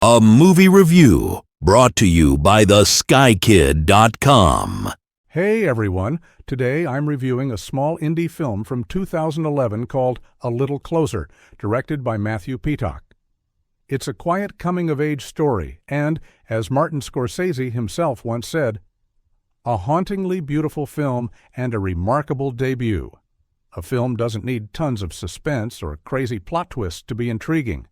A movie review brought to you by theskykid.com. Hey everyone, today I'm reviewing a small indie film from 2011 called A Little Closer, directed by Matthew Petock. It's a quiet coming-of-age story and, as Martin Scorsese himself once said, a hauntingly beautiful film and a remarkable debut. A film doesn't need tons of suspense or crazy plot twists to be intriguing.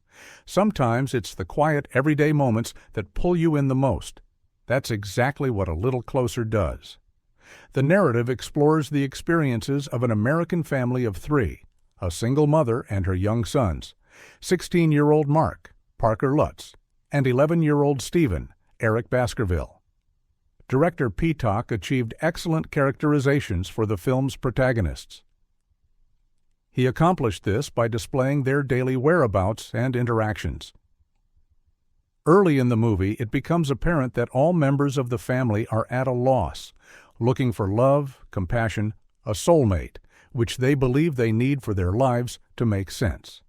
Sometimes it's the quiet, everyday moments that pull you in the most. That's exactly what A Little Closer does. The narrative explores the experiences of an American family of three, a single mother and her young sons, 16-year-old Mark, Parker Lutz, and 11-year-old Stephen, Eric Baskerville. Director Petock achieved excellent characterizations for the film's protagonists. He accomplished this by displaying their daily whereabouts and interactions. Early in the movie, it becomes apparent that all members of the family are at a loss, looking for love, compassion, a soulmate, which they believe they need for their lives to make sense.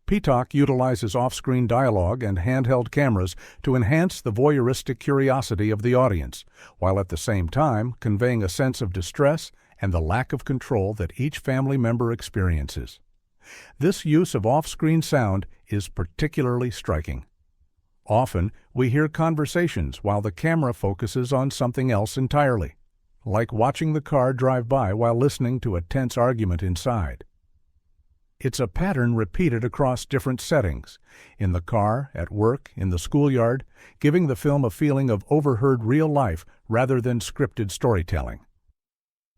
Petock utilizes off-screen dialogue and handheld cameras to enhance the voyeuristic curiosity of the audience, while at the same time conveying a sense of distress and the lack of control that each family member experiences. This use of off-screen sound is particularly striking. Often, we hear conversations while the camera focuses on something else entirely, like watching the car drive by while listening to a tense argument inside. It's a pattern repeated across different settings, in the car, at work, in the schoolyard, giving the film a feeling of overheard real life rather than scripted storytelling.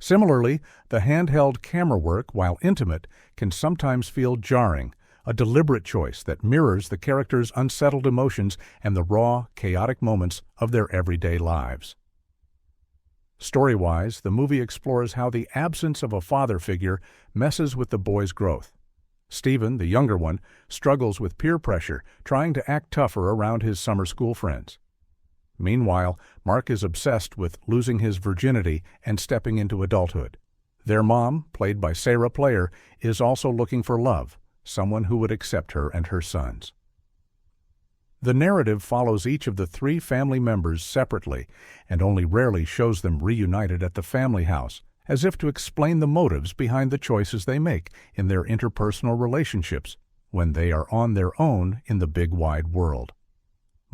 Similarly, the handheld camera work, while intimate, can sometimes feel jarring, a deliberate choice that mirrors the characters' unsettled emotions and the raw, chaotic moments of their everyday lives. Story-wise, the movie explores how the absence of a father figure messes with the boy's growth. Stephen, the younger one, struggles with peer pressure, trying to act tougher around his summer school friends. Meanwhile, Mark is obsessed with losing his virginity and stepping into adulthood. Their mom, played by Sarah Player, is also looking for love, someone who would accept her and her sons. The narrative follows each of the three family members separately and only rarely shows them reunited at the family house, as if to explain the motives behind the choices they make in their interpersonal relationships when they are on their own in the big wide world.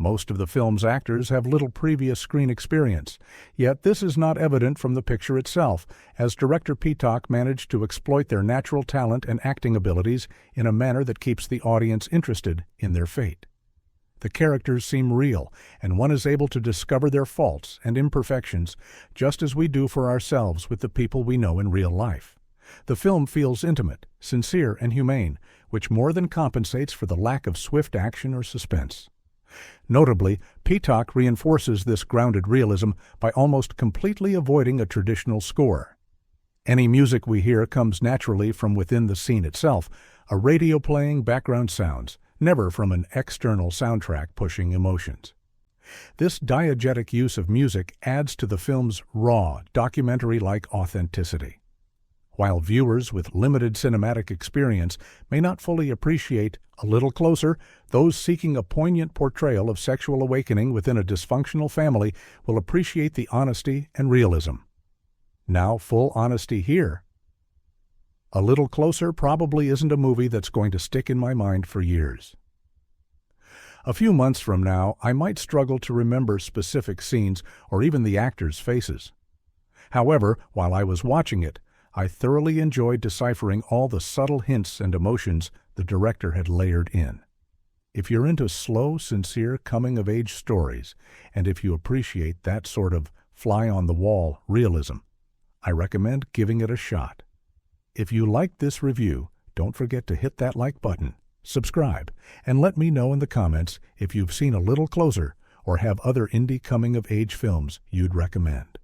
Most of the film's actors have little previous screen experience, yet this is not evident from the picture itself, as director Petock managed to exploit their natural talent and acting abilities in a manner that keeps the audience interested in their fate. The characters seem real, and one is able to discover their faults and imperfections, just as we do for ourselves with the people we know in real life. The film feels intimate, sincere, and humane, which more than compensates for the lack of swift action or suspense. Notably, Petock reinforces this grounded realism by almost completely avoiding a traditional score. Any music we hear comes naturally from within the scene itself, a radio playing background sounds, never from an external soundtrack pushing emotions. This diegetic use of music adds to the film's raw, documentary-like authenticity. While viewers with limited cinematic experience may not fully appreciate A Little Closer, those seeking a poignant portrayal of sexual awakening within a dysfunctional family will appreciate the honesty and realism. Now, full honesty here. A Little Closer probably isn't a movie that's going to stick in my mind for years. A few months from now, I might struggle to remember specific scenes or even the actors' faces. However, while I was watching it, I thoroughly enjoyed deciphering all the subtle hints and emotions the director had layered in. If you're into slow, sincere coming-of-age stories, and if you appreciate that sort of fly-on-the-wall realism, I recommend giving it a shot. If you liked this review, don't forget to hit that like button, subscribe, and let me know in the comments if you've seen A Little Closer or have other indie coming-of-age films you'd recommend.